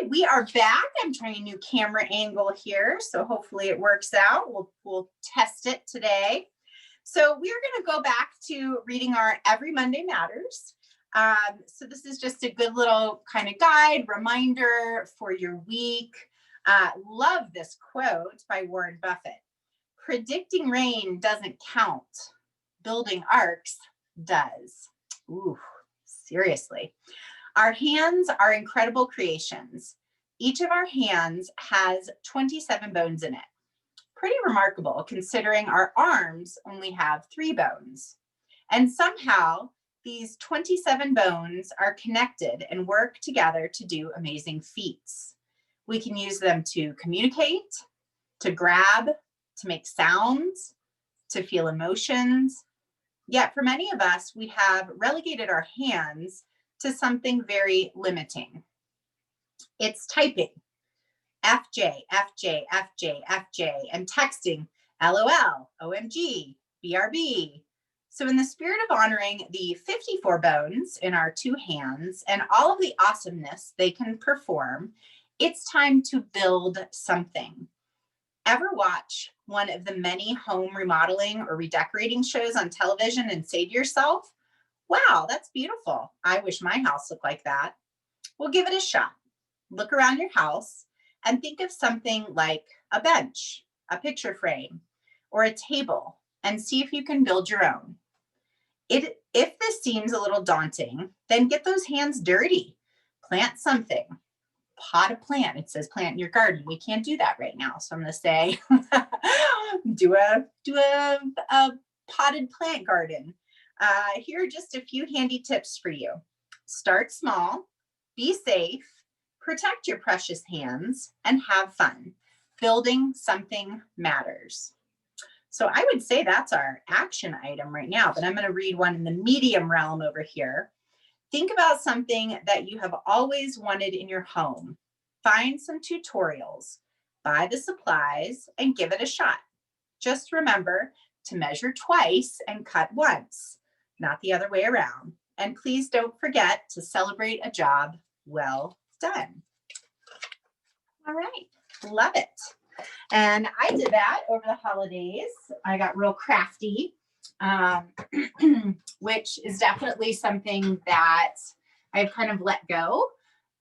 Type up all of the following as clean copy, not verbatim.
right, we are back. I'm trying a new camera angle here, so hopefully it works out. We'll test it today. So we're going to go back to reading our Every Monday Matters. So this is just a good little kind of guide, reminder for your week. Love this quote by Warren Buffett. Predicting rain doesn't count. Building arcs does. Ooh, seriously. Our hands are incredible creations. Each of our hands has 27 bones in it. Pretty remarkable considering our arms only have 3 bones. And somehow these 27 bones are connected and work together to do amazing feats. We can use them to communicate, to grab, to make sounds, to feel emotions. Yet for many of us, we have relegated our hands to something very limiting. It's typing, FJ, FJ, FJ, FJ, and texting, LOL, OMG, BRB. So in the spirit of honoring the 54 bones in our 2 hands and all of the awesomeness they can perform, it's time to build something. Ever watch one of the many home remodeling or redecorating shows on television and say to yourself, wow, that's beautiful. I wish my house looked like that. Well, give it a shot. Look around your house and think of something like a bench, a picture frame, or a table, and see if you can build your own. If this seems a little daunting, then get those hands dirty. Plant something. Pot a plant. It says plant in your garden. We can't do that right now. So I'm going to say do a potted plant garden. Here are just a few handy tips for you. Start small, be safe, protect your precious hands, and have fun. Building something matters. So I would say that's our action item right now, but I'm going to read one in the medium realm over here. Think about something that you have always wanted in your home. Find some tutorials, buy the supplies, and give it a shot. Just remember to measure twice and cut once, not the other way around. And please don't forget to celebrate a job well done. All right, love it. And I did that over the holidays. I got real crafty, which is definitely something that I've kind of let go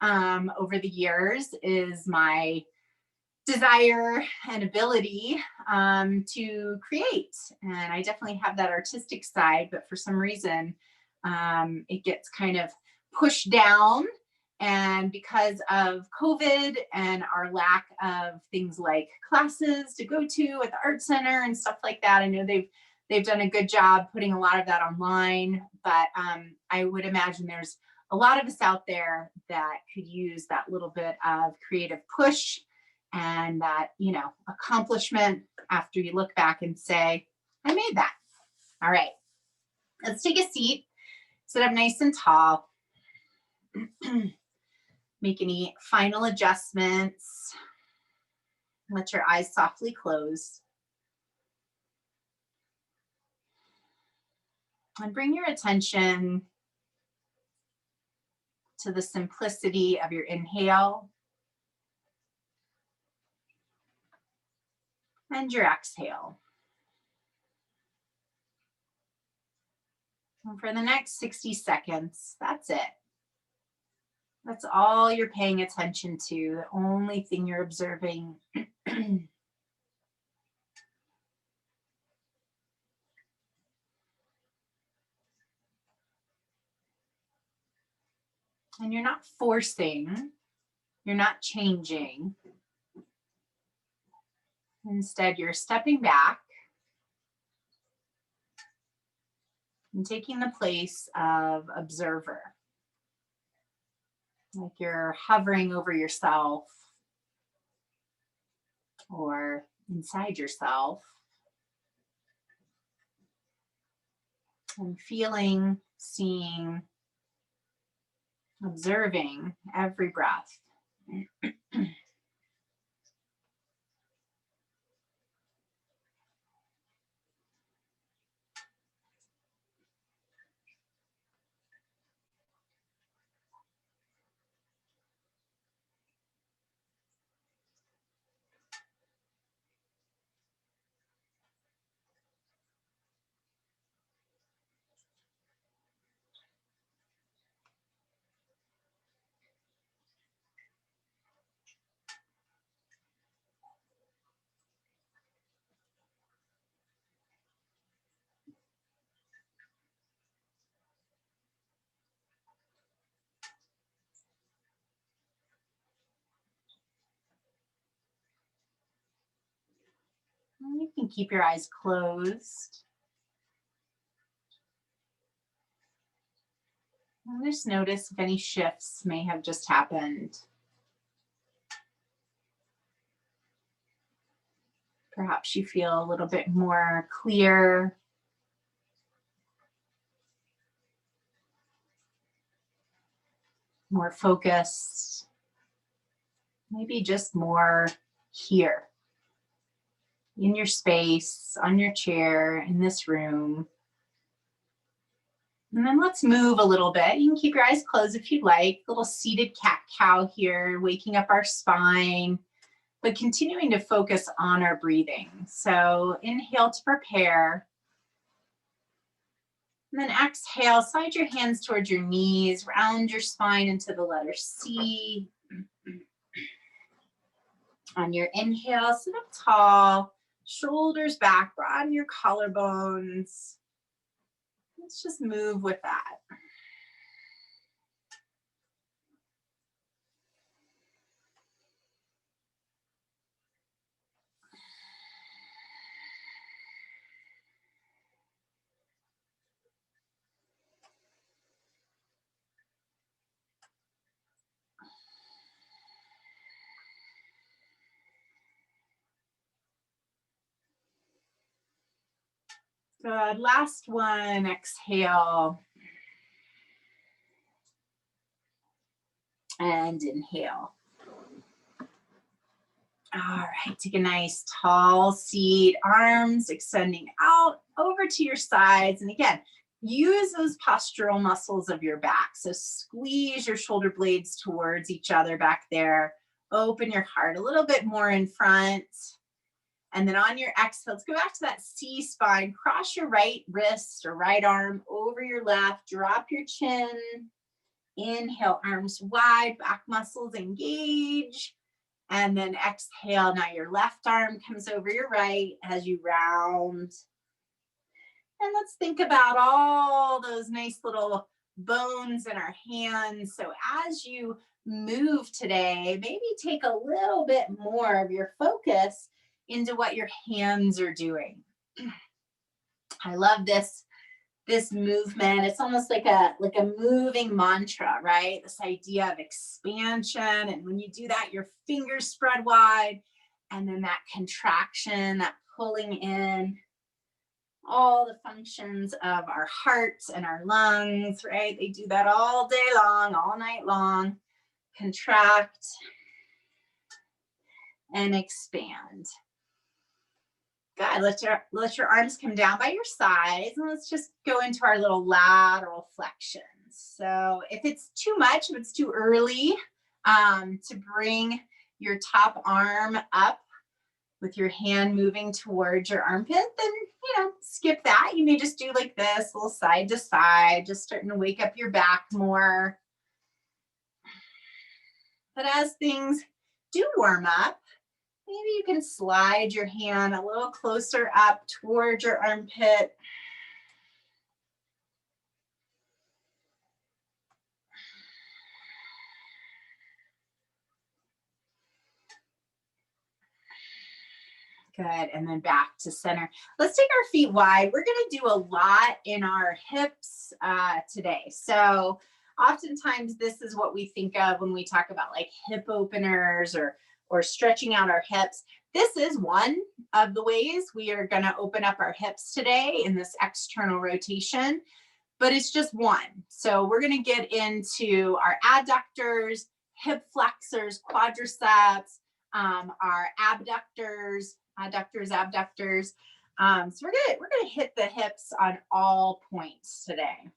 over the years, is my desire and ability to create. And I definitely have that artistic side, but for some reason, it gets kind of pushed down. And because of COVID and our lack of things like classes to go to at the art center and stuff like that, I know they've done a good job putting a lot of that online, but I would imagine there's a lot of us out there that could use that little bit of creative push and that, you know, accomplishment after you look back and say, I made that. All right, let's take a seat, sit up nice and tall. Make any final adjustments. Let your eyes softly close. And bring your attention to the simplicity of your inhale and your exhale. And for the next 60 seconds, that's it. That's all you're paying attention to, the only thing you're observing. And you're not forcing, you're not changing. Instead, you're stepping back and taking the place of observer. Like you're hovering over yourself or inside yourself and feeling, seeing, observing every breath. You can keep your eyes closed. And just notice if any shifts may have just happened. Perhaps you feel a little bit more clear. More focused. Maybe just more here. In your space, on your chair, in this room. And then let's move a little bit. You can keep your eyes closed if you'd like. A little seated cat-cow here, waking up our spine, but continuing to focus on our breathing. So inhale to prepare. And then exhale, slide your hands towards your knees, round your spine into the letter C. On your inhale, sit up tall, shoulders back, broaden your collarbones. Let's just move with that. Good. Last one. Exhale. And inhale. All right. Take a nice tall seat. Arms extending out over to your sides. And again, use those postural muscles of your back. So squeeze your shoulder blades towards each other back there. Open your heart a little bit more in front. And then on your exhale, let's go back to that C spine. Cross your right wrist or right arm over your left. Drop your chin. Inhale, arms wide, back muscles engage. And then exhale, now your left arm comes over your right as you round. And let's think about all those nice little bones in our hands. So as you move today, maybe take a little bit more of your focus into what your hands are doing. I love this movement. It's almost like a moving mantra, right? This idea of expansion. And when you do that, your fingers spread wide, and then that contraction, that pulling in all the functions of our hearts and our lungs, right? They do that all day long, all night long. Contract and expand. Good. Let your arms come down by your sides, and let's just go into our little lateral flexions. So if it's too much, if it's too early to bring your top arm up with your hand moving towards your armpit, then skip that. You may just do like this, a little side to side, just starting to wake up your back more. But as things do warm up, maybe you can slide your hand a little closer up towards your armpit. Good, and then back to center. Let's take our feet wide. We're gonna do a lot in our hips today. So oftentimes this is what we think of when we talk about like hip openers or stretching out our hips. This is one of the ways we are gonna open up our hips today in this external rotation, but it's just one. So we're gonna get into our adductors, hip flexors, quadriceps, our abductors, abductors. So we're gonna hit the hips on all points today.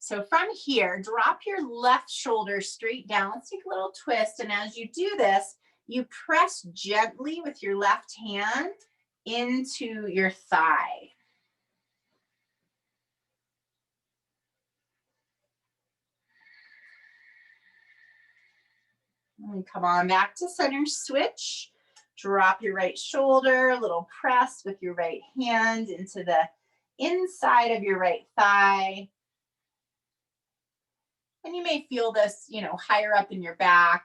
So from here, drop your left shoulder straight down. Let's take a little twist. And as you do this, you press gently with your left hand into your thigh. And come on back to center, switch. Drop your right shoulder, a little press with your right hand into the inside of your right thigh. And you may feel this, higher up in your back.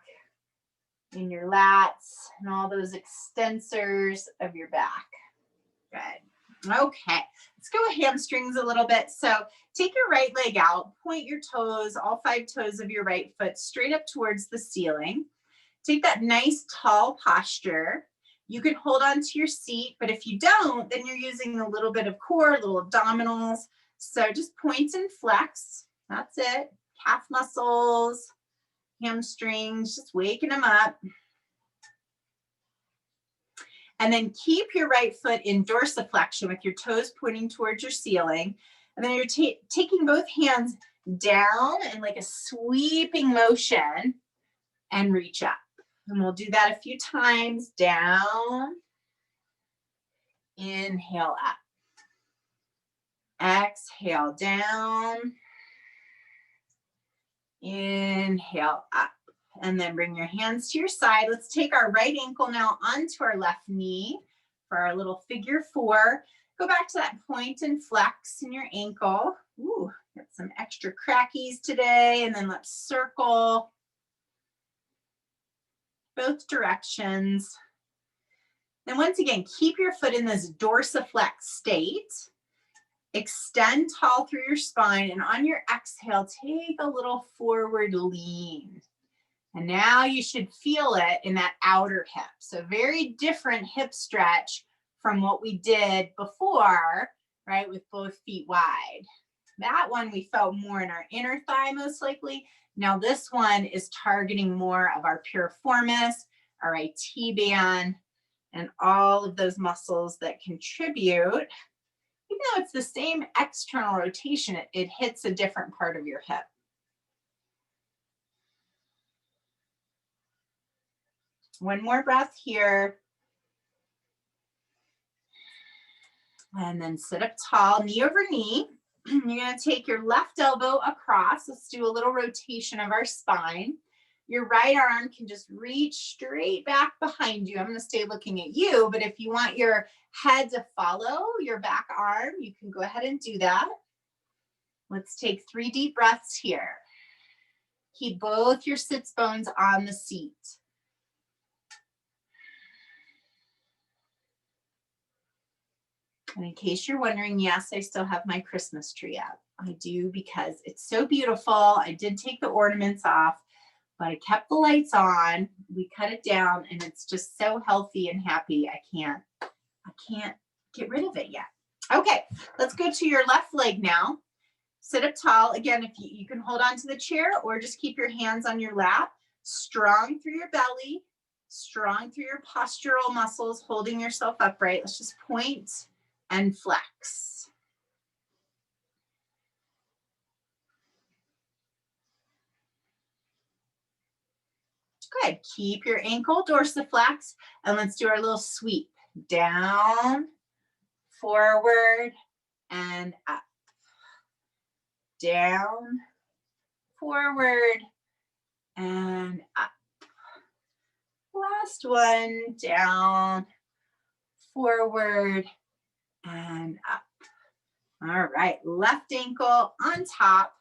in your lats and all those extensors of your back. Good. Okay, let's go with hamstrings a little bit. So take your right leg out, point your toes, all 5 toes of your right foot straight up towards the ceiling. Take that nice tall posture. You can hold on to your seat, but if you don't, then you're using a little bit of core, little abdominals. So just point and flex. That's it. Calf muscles, hamstrings, just waking them up. And then keep your right foot in dorsiflexion with your toes pointing towards your ceiling. And then you're taking both hands down in like a sweeping motion and reach up. And we'll do that a few times. Down, inhale up. Exhale down, inhale up. And then bring your hands to your side. Let's take our right ankle now onto our left knee for our little figure 4. Go back to that point and flex in your ankle. Ooh, got some extra crackies today. And then let's circle both directions. Then once again, keep your foot in this dorsiflex state. Extend tall through your spine, and on your exhale, take a little forward lean. And now you should feel it in that outer hip. So very different hip stretch from what we did before, right, with both feet wide. That one we felt more in our inner thigh most likely. Now this one is targeting more of our piriformis, our IT band, and all of those muscles that contribute. Even though it's the same external rotation, it hits a different part of your hip. One more breath here. And then sit up tall, knee over knee. You're going to take your left elbow across. Let's do a little rotation of our spine. Your right arm can just reach straight back behind you. I'm going to stay looking at you, but if you want your head to follow your back arm, you can go ahead and do that. Let's take 3 deep breaths here. Keep both your sits bones on the seat. And in case you're wondering, yes, I still have my Christmas tree up. I do because it's so beautiful. I did take the ornaments off, but I kept the lights on. We cut it down and it's just so healthy and happy. I can't get rid of it yet. Okay, let's go to your left leg now. Sit up tall. Again, if you can hold on to the chair or just keep your hands on your lap. Strong through your belly, strong through your postural muscles, holding yourself upright. Let's just point and flex. Good. Keep your ankle dorsiflex, and let's do our little sweep. Down, forward, and up. Down, forward, and up. Last one. Down, forward, and up. All right, left ankle on top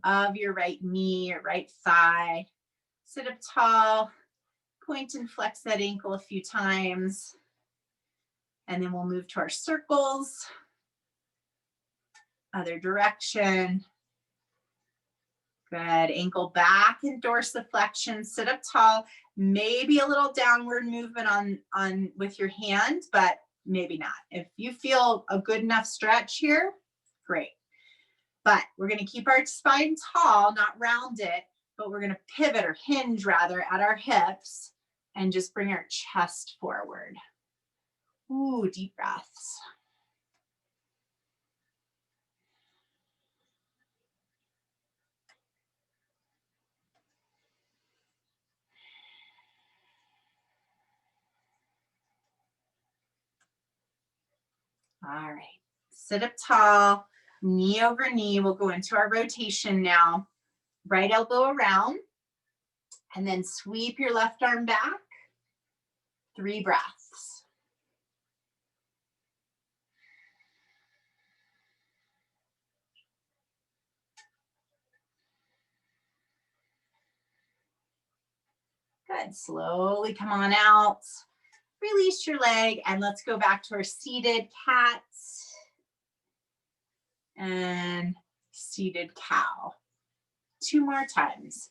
of your right knee or right thigh. Sit up tall, point and flex that ankle a few times. And then we'll move to our circles. Other direction. Good, ankle back in dorsiflexion, sit up tall, maybe a little downward movement on with your hand, but maybe not. If you feel a good enough stretch here, great. But we're gonna keep our spine tall, not rounded, but we're gonna pivot or hinge rather at our hips and just bring our chest forward. Ooh, deep breaths. All right, sit up tall, knee over knee. We'll go into our rotation now. Right elbow around, and then sweep your left arm back. 3 breaths. Good. Good. Slowly come on out. Release your leg and let's go back to our seated cat and seated cow. 2 more times.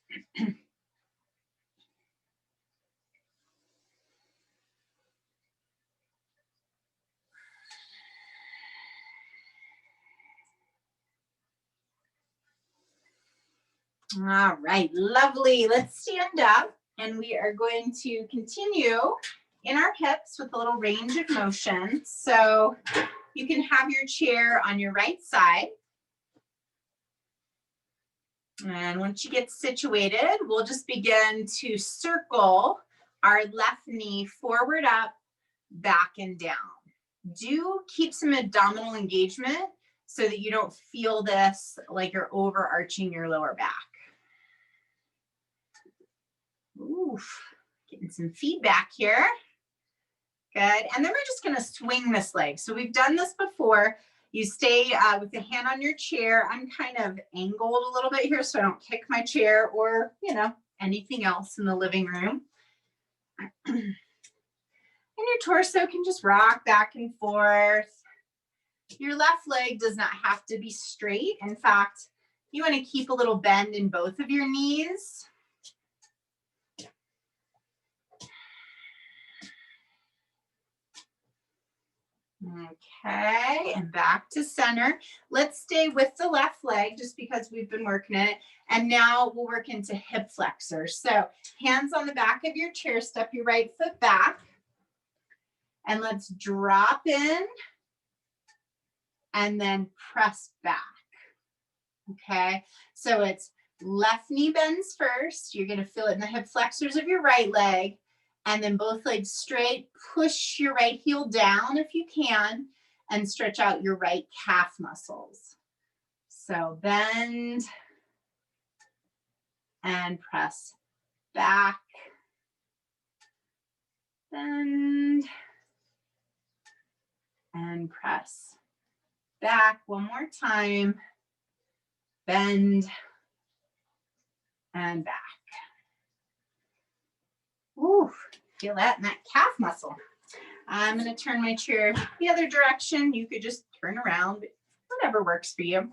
All right, lovely. Let's stand up and we are going to continue in our hips with a little range of motion. So you can have your chair on your right side. And once you get situated, we'll just begin to circle our left knee forward, up, back, and down. Do keep some abdominal engagement so that you don't feel this like you're overarching your lower back. Oof, getting some feedback here. Good, and then we're just gonna swing this leg. So we've done this before. You stay with the hand on your chair. I'm kind of angled a little bit here so I don't kick my chair or, you know, anything else in the living room. And your torso can just rock back and forth. Your left leg does not have to be straight. In fact, you want to keep a little bend in both of your knees. Okay, and back to center. Let's stay with the left leg just because we've been working it. And now we'll work into hip flexors. So hands on the back of your chair, step your right foot back. And let's drop in and then press back. Okay, so it's left knee bends first. You're gonna feel it in the hip flexors of your right leg. And then both legs straight, push your right heel down if you can, and stretch out your right calf muscles. So bend and press back, bend and press back. One more time, bend and back. Ooh, feel that in that calf muscle. I'm going to turn my chair the other direction. You could just turn around, whatever works for you.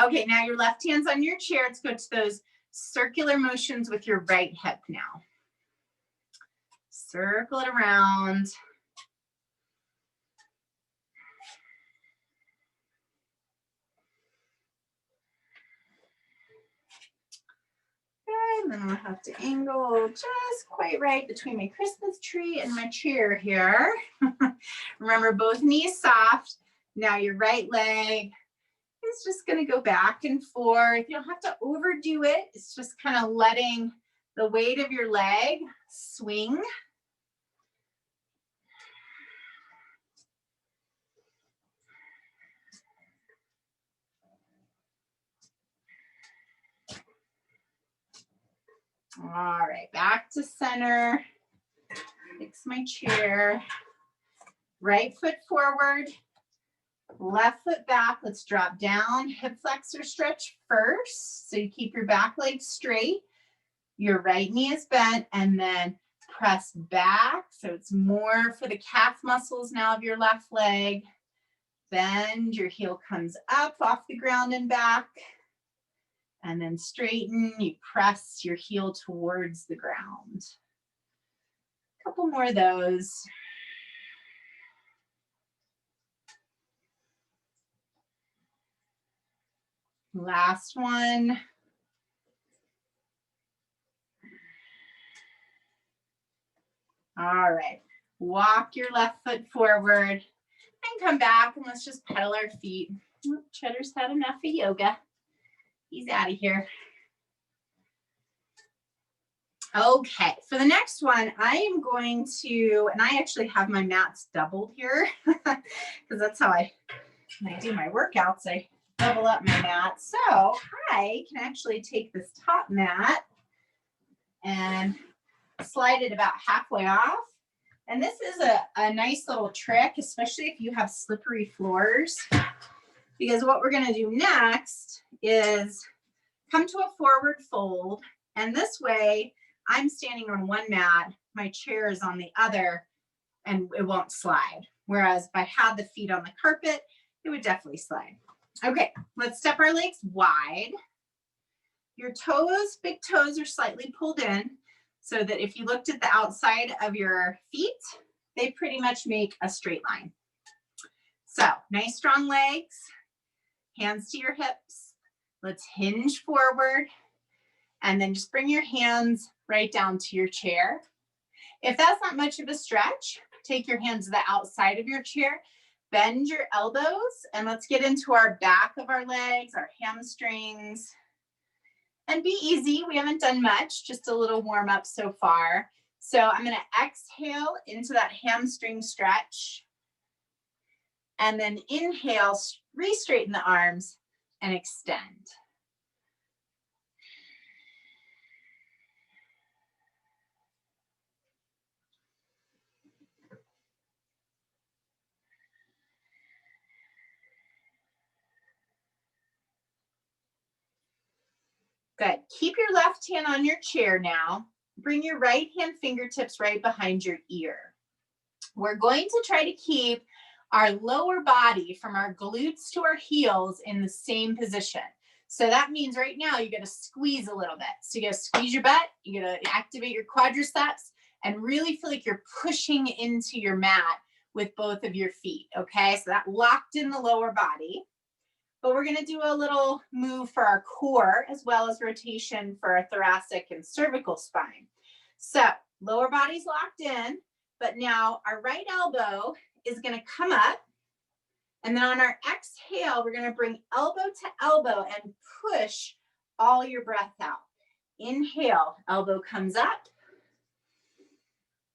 Okay, now your left hand's on your chair. Let's go to those circular motions with your right hip now. Circle it around. And then I'll have to angle just quite right between my Christmas tree and my chair here. Remember, both knees soft. Now your right leg is just going to go back and forth. You don't have to overdo it. It's just kind of letting the weight of your leg swing. All right, back to center. Fix my chair. Right foot forward, left foot back. Let's drop down. Hip flexor stretch first. So you keep your back leg straight. Your right knee is bent and then press back. So it's more for the calf muscles now of your left leg. Bend, your heel comes up off the ground and back. And then straighten, you press your heel towards the ground. A couple more of those. Last one. All right, walk your left foot forward and come back and let's just pedal our feet. Oh, Cheddar's had enough of yoga. He's out of here. Okay, for the next one, I am going to, and I actually have my mats doubled here because that's how when I do my workouts, I double up my mat. So I can actually take this top mat and slide it about halfway off. And this is a nice little trick, especially if you have slippery floors, because what we're going to do next is come to a forward fold. And this way I'm standing on one mat, my chair is on the other, and it won't slide. Whereas if I had the feet on the carpet, it would definitely slide. Okay, let's step our legs wide. Your toes, big toes, are slightly pulled in so that if you looked at the outside of your feet, they pretty much make a straight line. So nice strong legs, hands to your hips. Let's hinge forward and then just bring your hands right down to your chair. If that's not much of a stretch, take your hands to the outside of your chair, bend your elbows, and let's get into our back of our legs, our hamstrings. And be easy, we haven't done much, just a little warm up so far. So I'm gonna exhale into that hamstring stretch. And then inhale, re-straighten the arms and extend. Good. Keep your left hand on your chair now. Bring your right hand fingertips right behind your ear. We're going to try to keep our lower body from our glutes to our heels in the same position. So that means right now you got to squeeze a little bit. So you got to squeeze your butt, you got to activate your quadriceps and really feel like you're pushing into your mat with both of your feet, okay? So that locked in the lower body. But we're going to do a little move for our core as well as rotation for our thoracic and cervical spine. So lower body's locked in, but now our right elbow is going to come up. And then on our exhale, we're going to bring elbow to elbow and push all your breath out. Inhale, elbow comes up.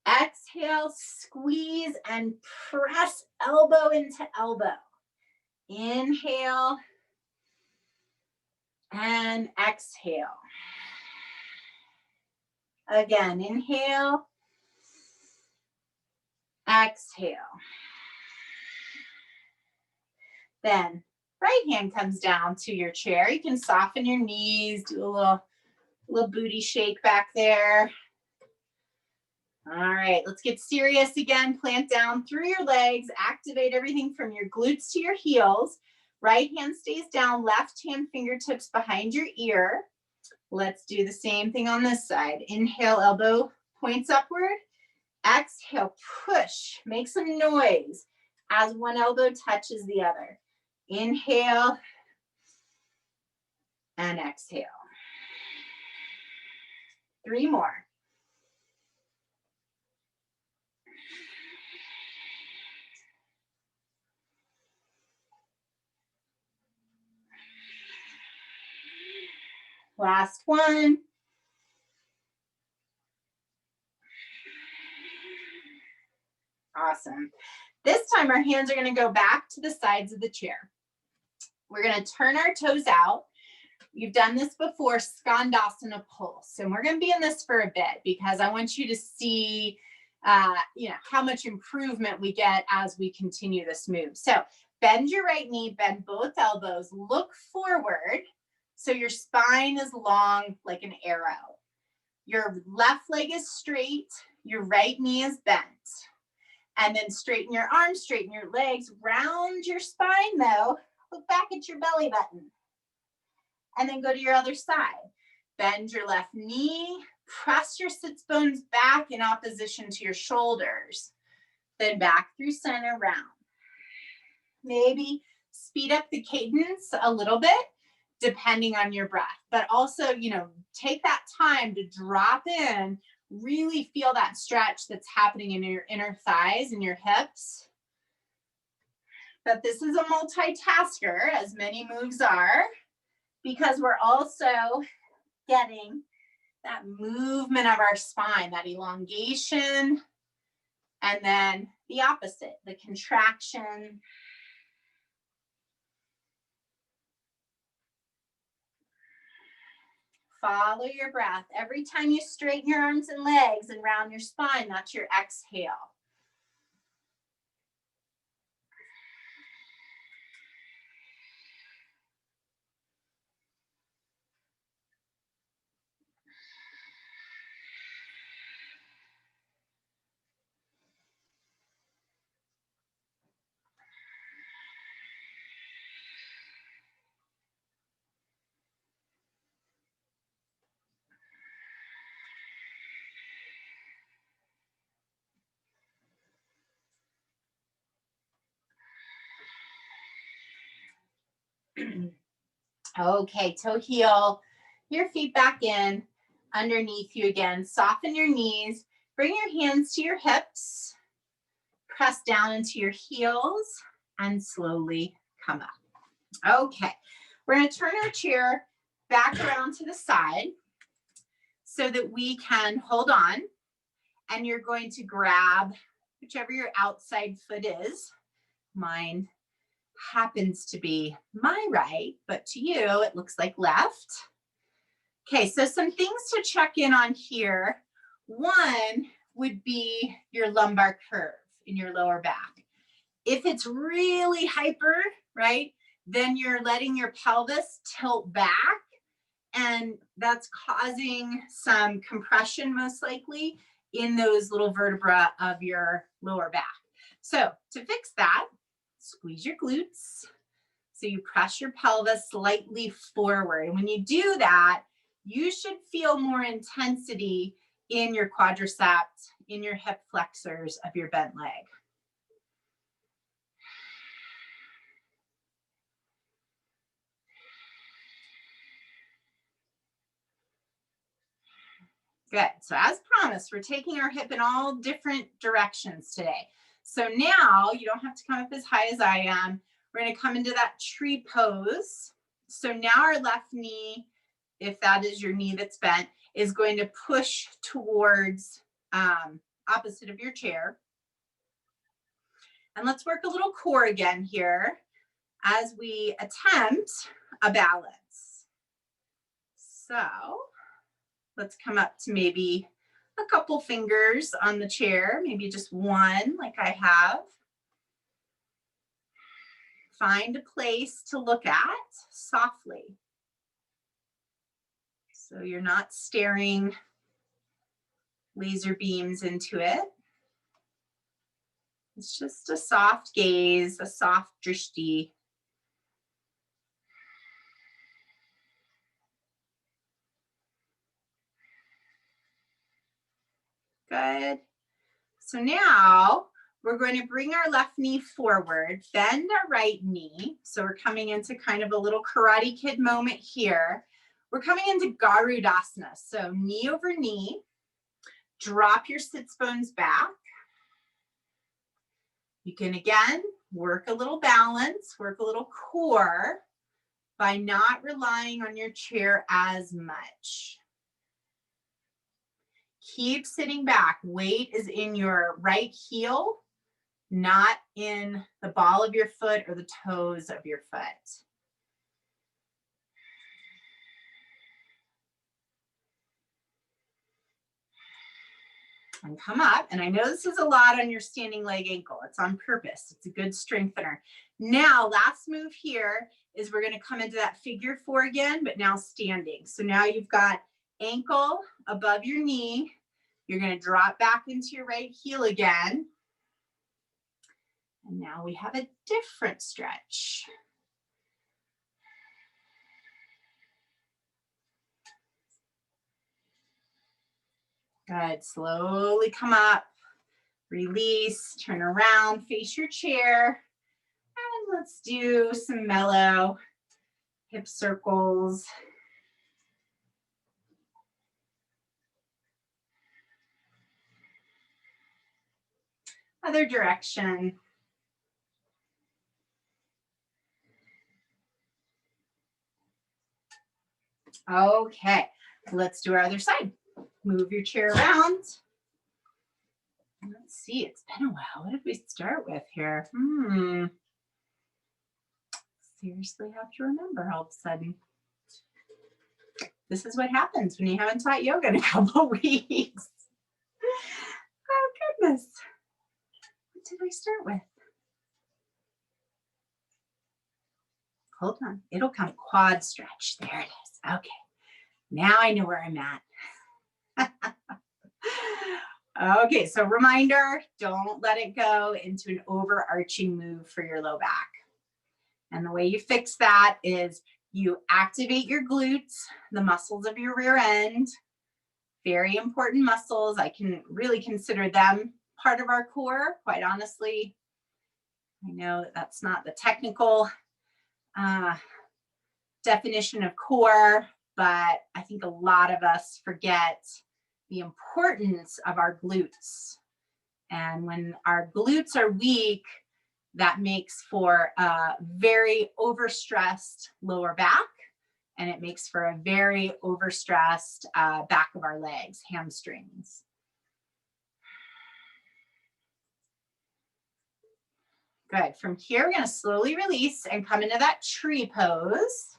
Exhale, squeeze and press elbow into elbow. Inhale and exhale. Again, inhale, exhale. Then right hand comes down to your chair. You can soften your knees, do a little booty shake back there. All right, let's get serious again. Plant down through your legs, activate everything from your glutes to your heels. Right hand stays down, left hand fingertips behind your ear. Let's do the same thing on this side. Inhale, elbow points upward. Exhale, push, make some noise as one elbow touches the other. Inhale and exhale. 3 more. Last one. Awesome. This time our hands are going to go back to the sides of the chair. We're going to turn our toes out. You've done this before, Skandasana pulse. And we're going to be in this for a bit because I want you to see how much improvement we get as we continue this move. So bend your right knee, bend both elbows, look forward so your spine is long like an arrow. Your left leg is straight, your right knee is bent. And then straighten your arms, straighten your legs, round your spine though. Look back at your belly button. And then go to your other side. Bend your left knee, press your sits bones back in opposition to your shoulders. Then back through center, round. Maybe speed up the cadence a little bit, depending on your breath. But also, take that time to drop in, really feel that stretch that's happening in your inner thighs and your hips. But this is a multitasker, as many moves are, because we're also getting that movement of our spine, that elongation, and then the opposite, the contraction. Follow your breath. Every time you straighten your arms and legs and round your spine, that's your exhale. Okay, toe heel, your feet back in, underneath you again. Soften your knees, bring your hands to your hips, press down into your heels, and slowly come up. Okay, we're gonna turn our chair back around to the side so that we can hold on, and you're going to grab whichever your outside foot is. Mine happens to be my right, but to you, it looks like left. Okay, so some things to check in on here. One would be your lumbar curve in your lower back. If it's really hyper, right, then you're letting your pelvis tilt back, and that's causing some compression most likely in those little vertebra of your lower back. So to fix that, squeeze your glutes. So you press your pelvis slightly forward. And when you do that, you should feel more intensity in your quadriceps, in your hip flexors of your bent leg. Good. So as promised, we're taking our hip in all different directions today. So now you don't have to come up as high as I am. We're going to come into that tree pose. So now our left knee, if that is your knee that's bent, is going to push towards opposite of your chair. And let's work a little core again here as we attempt a balance. So let's come up to maybe a couple fingers on the chair, maybe just one like I have. Find a place to look at softly. So you're not staring laser beams into it. It's just a soft gaze, a soft drishti. Good. So now we're going to bring our left knee forward, bend our right knee. So we're coming into kind of a little Karate Kid moment here. We're coming into Garudasana. So knee over knee, drop your sits bones back. You can again work a little balance, work a little core by not relying on your chair as much. Keep sitting back. Weight is in your right heel, not in the ball of your foot or the toes of your foot. And come up. And I know this is a lot on your standing leg ankle. It's on purpose. It's a good strengthener. Now, last move here is we're going to come into that figure four again, but now standing. So now you've got ankle above your knee. You're going to drop back into your right heel again. And now we have a different stretch. Good. Slowly come up, release, turn around, face your chair. And let's do some mellow hip circles. Other direction. Okay, let's do our other side. Move your chair around. Let's see, it's been a while. What did we start with here? Seriously have to remember all of a sudden. This is what happens when you haven't taught yoga in a couple of weeks. Oh, goodness. What did we start with? Hold on. It'll come. Quad stretch. There it is. Okay. Now I know where I'm at. Okay, so reminder, don't let it go into an overarching move for your low back. And the way you fix that is you activate your glutes, the muscles of your rear end. Very important muscles. I can really consider them part of our core, quite honestly. I know that that's not the technical definition of core, but I think a lot of us forget the importance of our glutes. And when our glutes are weak, that makes for a very overstressed lower back, and it makes for a very overstressed back of our legs, hamstrings. Good. From here, we're going to slowly release and come into that tree pose.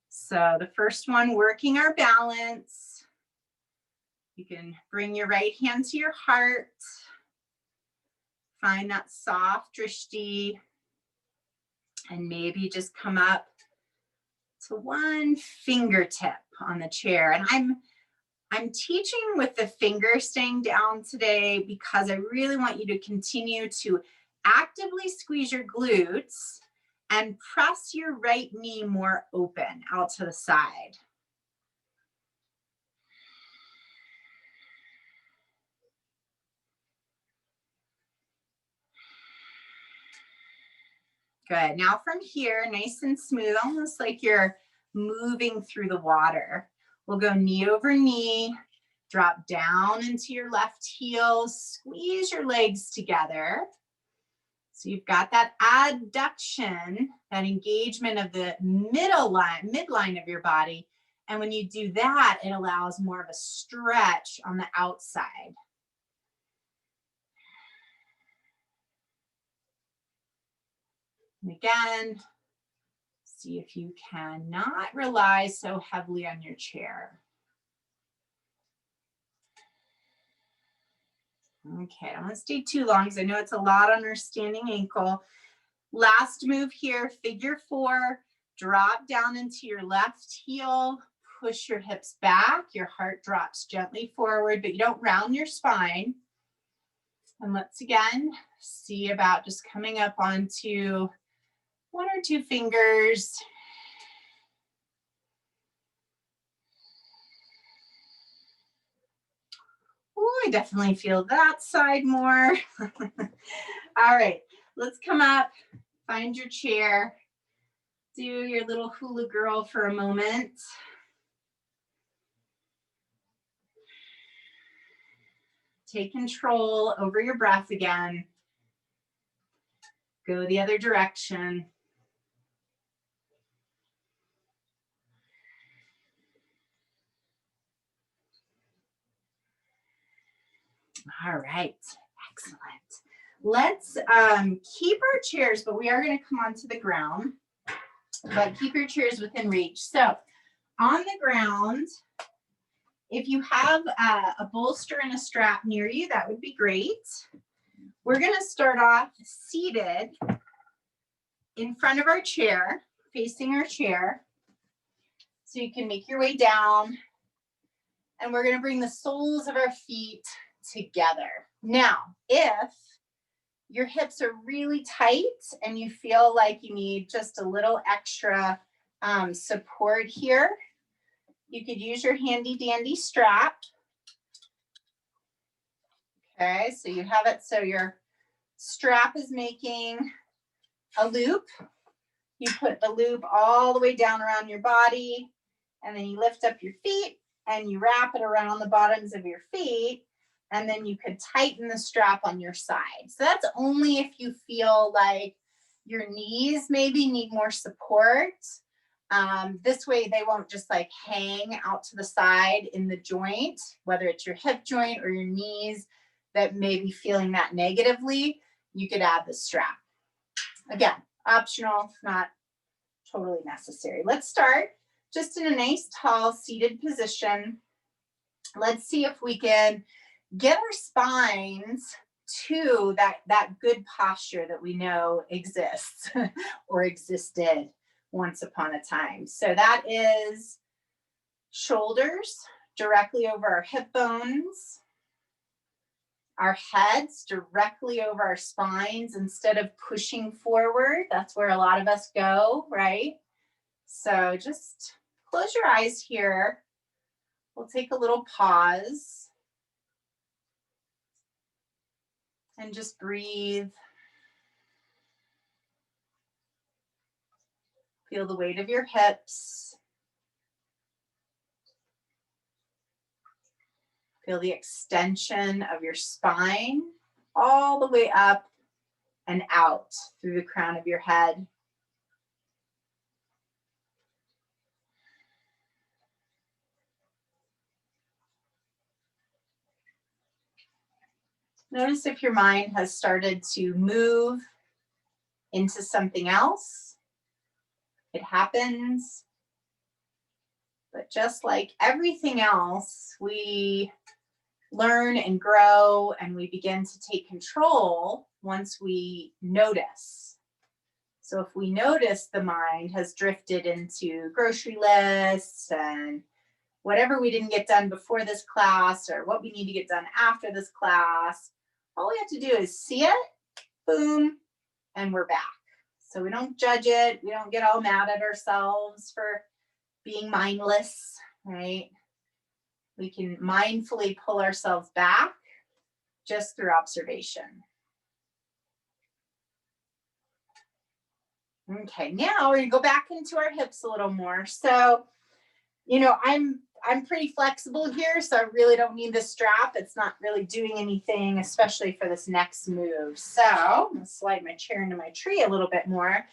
So the first one, working our balance. You can bring your right hand to your heart. Find that soft drishti. And maybe just come up to one fingertip on the chair. And I'm teaching with the finger staying down today because I really want you to continue to actively squeeze your glutes and press your right knee more open out to the side. Good. Now from here, nice and smooth, almost like you're moving through the water. We'll go knee over knee, drop down into your left heel, squeeze your legs together. So you've got that adduction, that engagement of the midline of your body. And when you do that, it allows more of a stretch on the outside. And again, see if you can not rely so heavily on your chair. Okay, I don't want to stay too long because I know it's a lot on our standing ankle. Last move here, figure 4, drop down into your left heel, push your hips back, your heart drops gently forward, but you don't round your spine. And let's again see about just coming up onto 1 or 2 fingers. Oh, I definitely feel that side more. All right, let's come up, find your chair, do your little hula girl for a moment. Take control over your breath again. Go the other direction. All right, excellent. Let's keep our chairs, but we are going to come onto the ground. But keep your chairs within reach. So on the ground, if you have a bolster and a strap near you, that would be great. We're going to start off seated in front of our chair, facing our chair. So you can make your way down. And we're going to bring the soles of our feet together. Now, if your hips are really tight and you feel like you need just a little extra support here, you could use your handy dandy strap. Okay, so you have it so your strap is making a loop. You put the loop all the way down around your body, and then you lift up your feet and you wrap it around the bottoms of your feet, and then you could tighten the strap on your side. So that's only if you feel like your knees maybe need more support. This way they won't just like hang out to the side in the joint, whether it's your hip joint or your knees that may be feeling that negatively, you could add the strap. Again, optional, not totally necessary. Let's start just in a nice tall seated position. Let's see if we can get our spines to that good posture that we know exists or existed once upon a time. So that is shoulders directly over our hip bones, our heads directly over our spines instead of pushing forward. That's where a lot of us go, right? So just close your eyes here. We'll take a little pause and just breathe. Feel the weight of your hips. Feel the extension of your spine all the way up and out through the crown of your head. Notice if your mind has started to move into something else. It happens. But just like everything else, we learn and grow and we begin to take control once we notice. So if we notice the mind has drifted into grocery lists and whatever we didn't get done before this class or what we need to get done after this class, all we have to do is see it, boom, and we're back. So we don't judge it. We don't get all mad at ourselves for being mindless, right? We can mindfully pull ourselves back just through observation. Okay, now we're gonna go back into our hips a little more. So, you know, I'm pretty flexible here, so I really don't need this strap. It's not really doing anything, especially for this next move. So I'm gonna slide my chair into my tree a little bit more.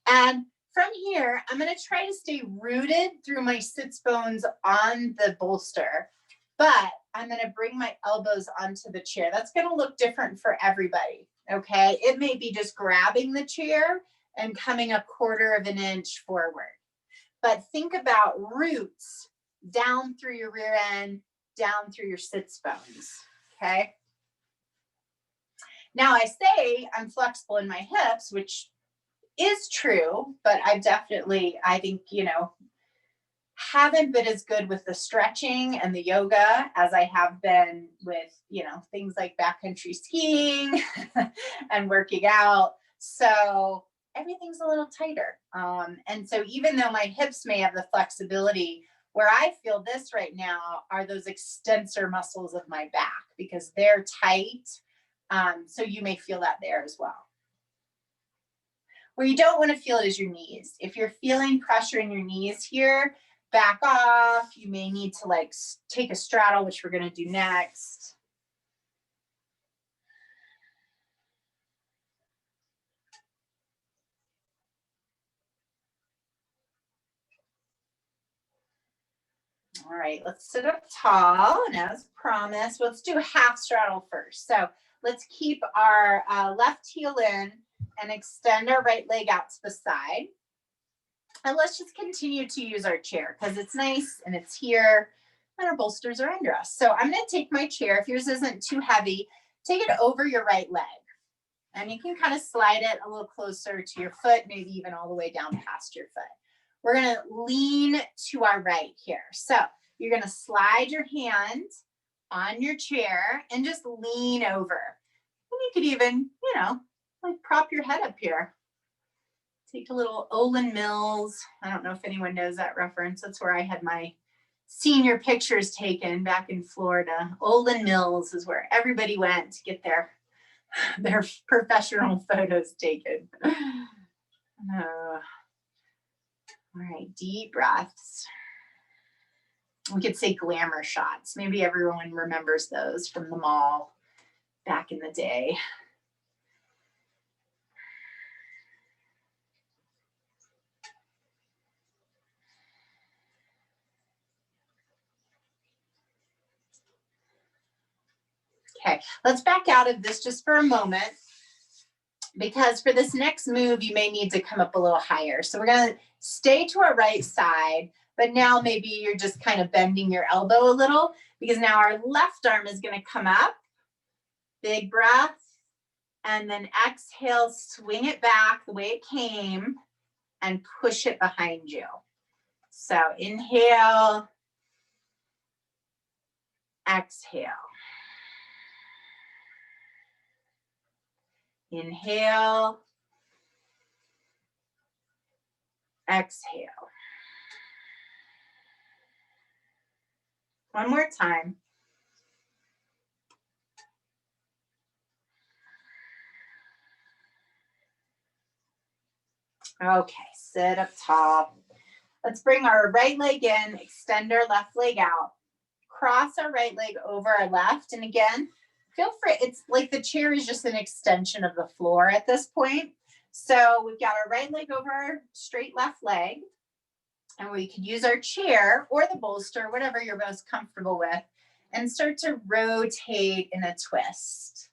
And from here, I'm gonna try to stay rooted through my sits bones on the bolster, but I'm gonna bring my elbows onto the chair. That's gonna look different for everybody, okay? It may be just grabbing the chair and coming a 1/4 of an inch forward. But think about roots down through your rear end, down through your sits bones, okay? Now I say I'm flexible in my hips, which is true, but I think, you know, haven't been as good with the stretching and the yoga as I have been with, you know, things like backcountry skiing and working out. So everything's a little tighter. And so even though my hips may have the flexibility, where I feel this right now are those extensor muscles of my back because they're tight. So you may feel that there as well. Where you don't want to feel it is your knees. If you're feeling pressure in your knees here, back off. You may need to like take a straddle, which we're going to do next. All right, let's sit up tall, and as promised, let's do a half straddle first. So let's keep our left heel in and extend our right leg out to the side. And let's just continue to use our chair because it's nice and it's here and our bolsters are under us. So I'm going to take my chair. If yours isn't too heavy, take it over your right leg. And you can kind of slide it a little closer to your foot, maybe even all the way down past your foot. We're going to lean to our right here. So you're going to slide your hand on your chair and just lean over. And you could even, you know, like prop your head up here. Take a little Olin Mills. I don't know if anyone knows that reference. That's where I had my senior pictures taken back in Florida. Olin Mills is where everybody went to get their professional photos taken. All right, deep breaths. We could say glamour shots. Maybe everyone remembers those from the mall back in the day. Okay, let's back out of this just for a moment, because for this next move, you may need to come up a little higher. So we're going to stay to our right side, but now maybe you're just kind of bending your elbow a little, because now our left arm is going to come up. Big breath. And then exhale, swing it back the way it came and push it behind you. So inhale, exhale. Inhale, exhale. One more time. Okay, sit up tall. Let's bring our right leg in, extend our left leg out, cross our right leg over our left. And again, feel free, it's like the chair is just an extension of the floor at this point. So we've got our right leg over our straight left leg, and we could use our chair or the bolster, whatever you're most comfortable with, and start to rotate in a twist.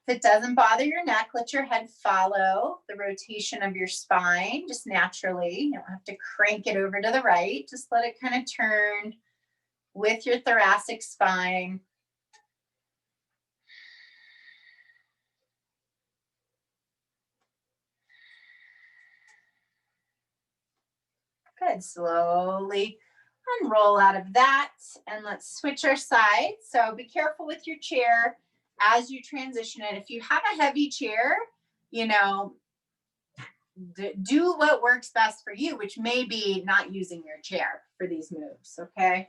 If it doesn't bother your neck, let your head follow the rotation of your spine just naturally. You don't have to crank it over to the right. Just let it kind of turn with your thoracic spine. Good. Slowly unroll out of that, and let's switch our sides. So be careful with your chair as you transition it. If you have a heavy chair, you know, do what works best for you, which may be not using your chair for these moves, okay?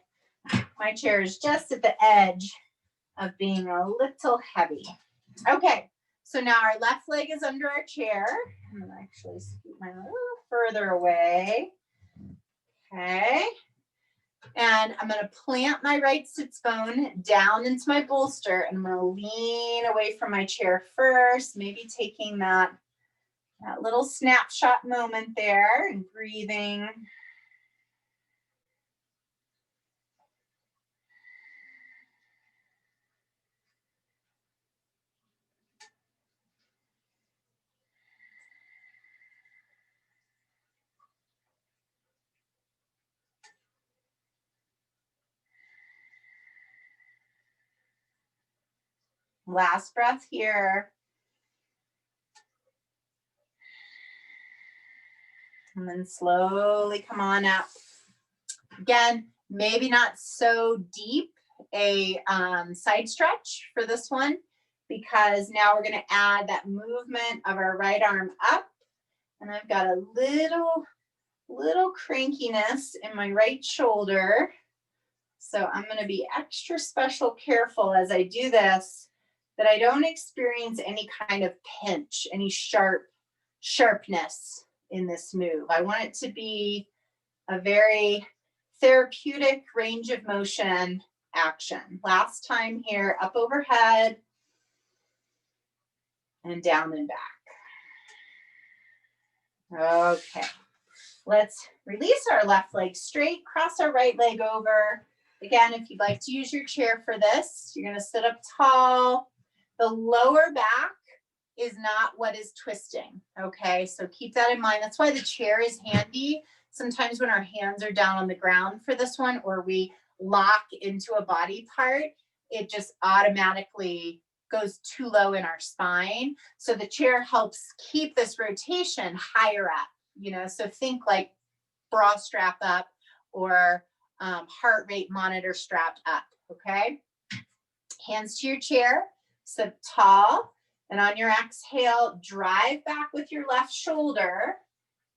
My chair is just at the edge of being a little heavy. Okay, so now our left leg is under our chair. I'm gonna actually scoot mine a little further away. Okay, and I'm gonna plant my right sits bone down into my bolster, and I'm gonna lean away from my chair first, maybe taking that little snapshot moment there and breathing. Last breath here. And then slowly come on up. Again, maybe not so deep a side stretch for this one, because now we're going to add that movement of our right arm up. And I've got a little crankiness in my right shoulder. So I'm going to be extra special careful as I do this, that I don't experience any kind of pinch, any sharpness in this move. I want it to be a very therapeutic range of motion action. Last time here, up overhead and down and back. Okay, let's release our left leg straight, cross our right leg over. Again, if you'd like to use your chair for this, you're gonna sit up tall. The lower back is not what is twisting, okay? So keep that in mind. That's why the chair is handy. Sometimes when our hands are down on the ground for this one, or we lock into a body part, it just automatically goes too low in our spine. So the chair helps keep this rotation higher up, you know? So think like bra strap up or heart rate monitor strapped up, okay? Hands to your chair, sit tall, and on your exhale, drive back with your left shoulder,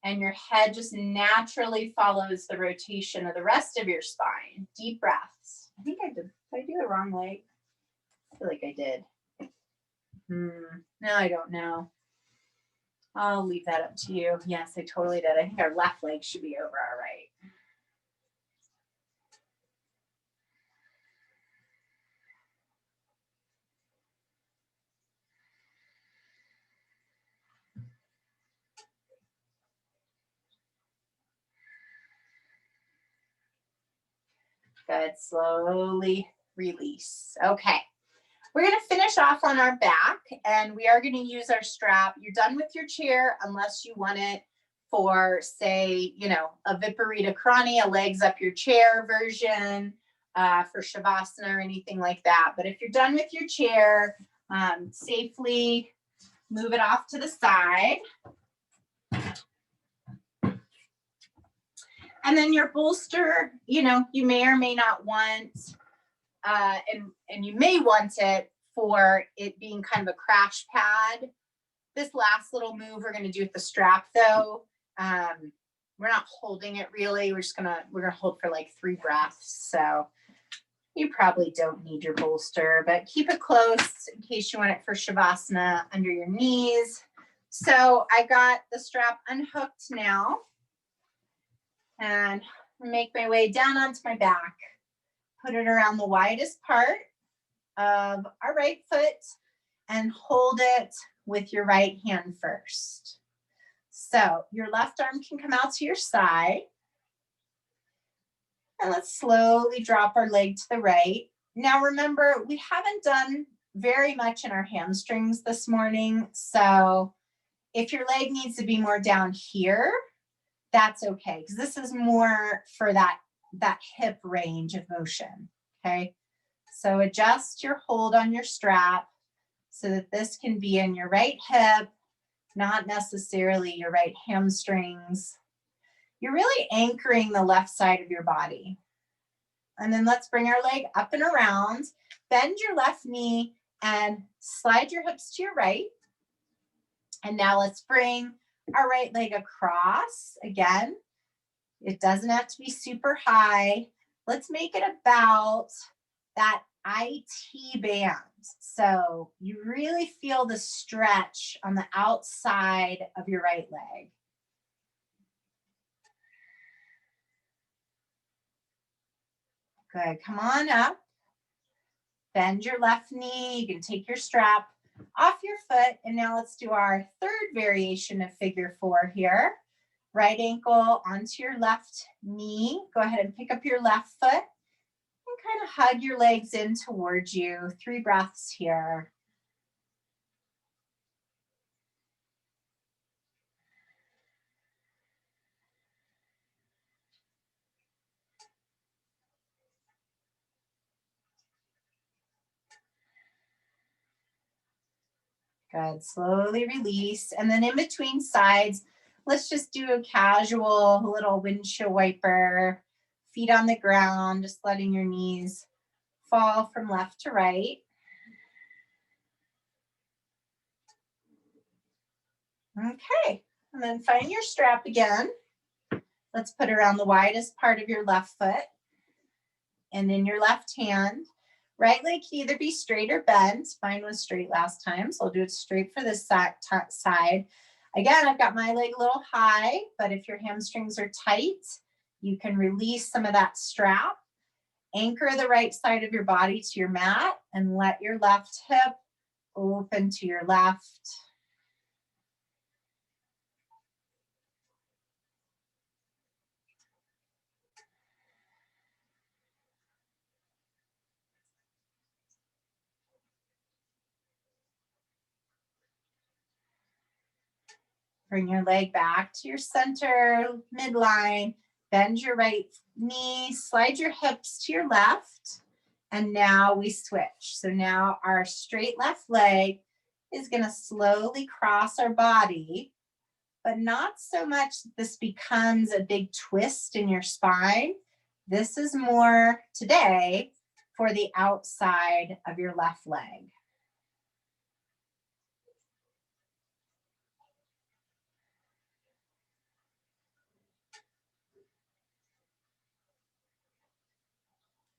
and your head just naturally follows the rotation of the rest of your spine. Deep breaths. I think I did I do the wrong leg? I feel like I did. No, I don't know. I'll leave that up to you. Yes, I totally did. I think our left leg should be over our right. Good. Slowly release. Okay. We're going to finish off on our back, and we are going to use our strap. You're done with your chair unless you want it for, say, you know, a Viparita Karani, a legs up your chair version for Shavasana or anything like that. But if you're done with your chair, safely move it off to the side. And then your bolster, you know, you may or may not want, and you may want it for it being kind of a crash pad. This last little move we're going to do with the strap though. We're not holding it really. We're going to hold for like 3 breaths. So you probably don't need your bolster, but keep it close in case you want it for Shavasana under your knees. So I got the strap unhooked now and make my way down onto my back. Put it around the widest part of our right foot and hold it with your right hand first. So your left arm can come out to your side. And let's slowly drop our leg to the right. Now remember, we haven't done very much in our hamstrings this morning. So if your leg needs to be more down here, that's okay, because this is more for that hip range of motion, okay? So adjust your hold on your strap so that this can be in your right hip, not necessarily your right hamstrings. You're really anchoring the left side of your body. And then let's bring our leg up and around, bend your left knee and slide your hips to your right. And now let's bring our right leg across again. It doesn't have to be super high. Let's make it about that IT band. So you really feel the stretch on the outside of your right leg. Good, come on up. Bend your left knee. You can take your strap off your foot. And now let's do our third variation of figure 4 here. Right ankle onto your left knee. Go ahead and pick up your left foot and kind of hug your legs in towards you. 3 breaths here. Good, slowly release. And then in between sides, let's just do a casual little windshield wiper, feet on the ground, just letting your knees fall from left to right. Okay, and then find your strap again. Let's put it around the widest part of your left foot and in your left hand. Right leg can either be straight or bent. Mine was straight last time, so I'll do it straight for this side. Again, I've got my leg a little high, but if your hamstrings are tight, you can release some of that strap. Anchor the right side of your body to your mat and let your left hip open to your left. Bring your leg back to your center, midline, bend your right knee, slide your hips to your left, and now we switch. So now our straight left leg is gonna slowly cross our body, but not so much that this becomes a big twist in your spine. This is more today for the outside of your left leg.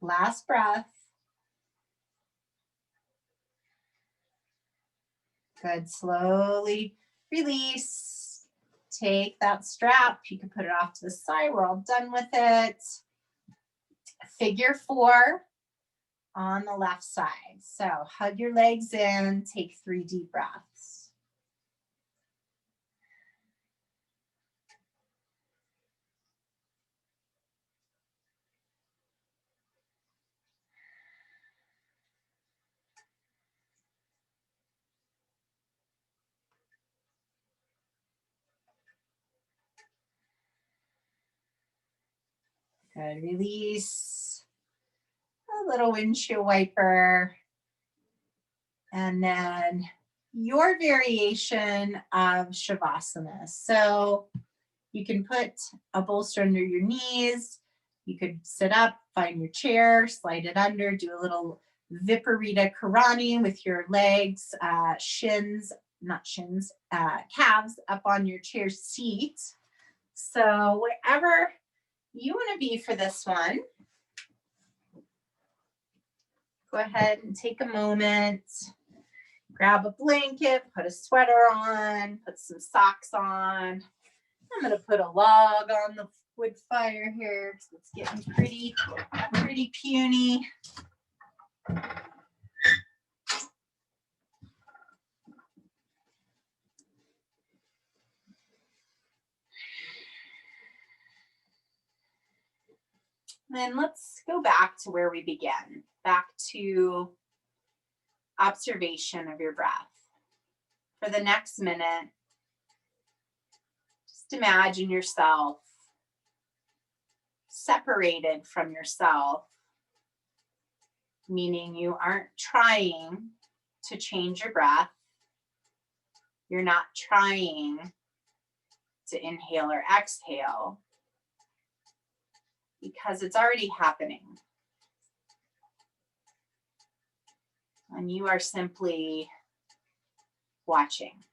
Last breath. Good, slowly release. Take that strap, you can put it off to the side, we're all done with it. Figure 4 on the left side. So hug your legs in, take 3 deep breaths. Good, release. A little windshield wiper. And then your variation of Shavasana. So you can put a bolster under your knees. You could sit up, find your chair, slide it under, do a little Viparita Karani with your legs, calves up on your chair seat. So wherever you want to be for this one, go ahead and take a moment. Grab a blanket, put a sweater on, put some socks on. I'm gonna put a log on the wood fire here because it's getting pretty puny. Then let's go back to where we began, back to observation of your breath. For the next minute, just imagine yourself separated from yourself, meaning you aren't trying to change your breath. You're not trying to inhale or exhale because it's already happening. And you are simply watching.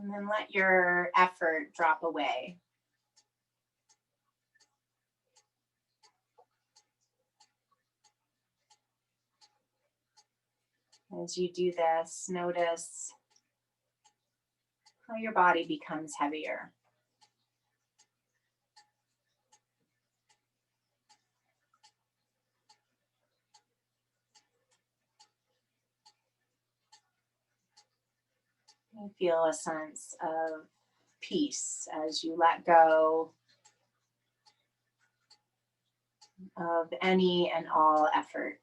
And then let your effort drop away. As you do this, notice how your body becomes heavier. You feel a sense of peace as you let go of any and all effort.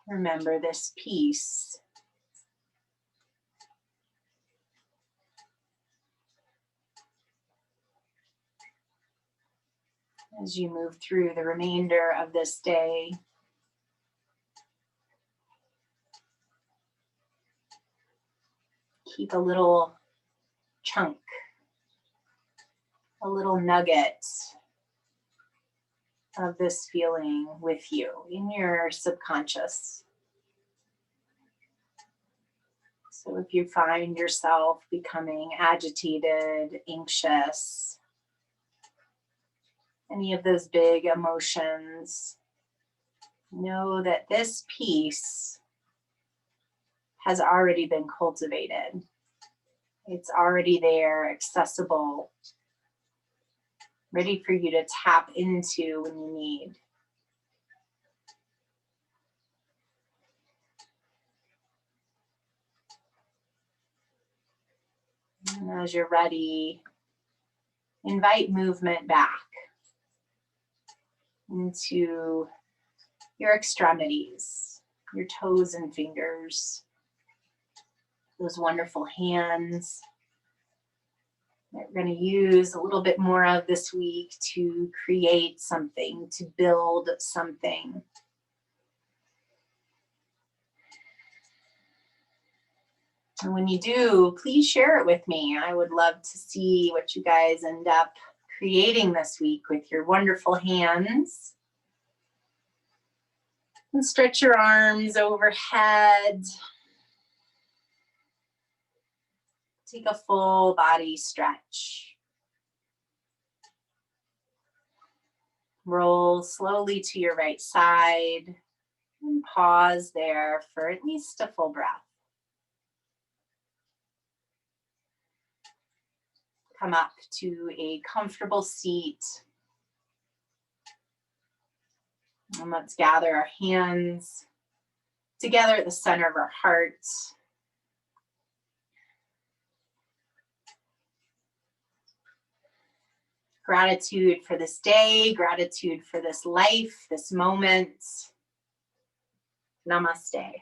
Remember this peace. As you move through the remainder of this day, keep a little chunk, a little nugget of this feeling with you in your subconscious. So if you find yourself becoming agitated, anxious, any of those big emotions, know that this peace has already been cultivated. It's already there, accessible, ready for you to tap into when you need. And as you're ready, invite movement back into your extremities, your toes and fingers, those wonderful hands that we're going to use a little bit more of this week to create something, to build something. And when you do, please share it with me. I would love to see what you guys end up creating this week with your wonderful hands. And stretch your arms overhead. Take a full body stretch. Roll slowly to your right side and pause there for at least a full breath. Come up to a comfortable seat. And let's gather our hands together at the center of our hearts. Gratitude for this day, gratitude for this life, this moment. Namaste.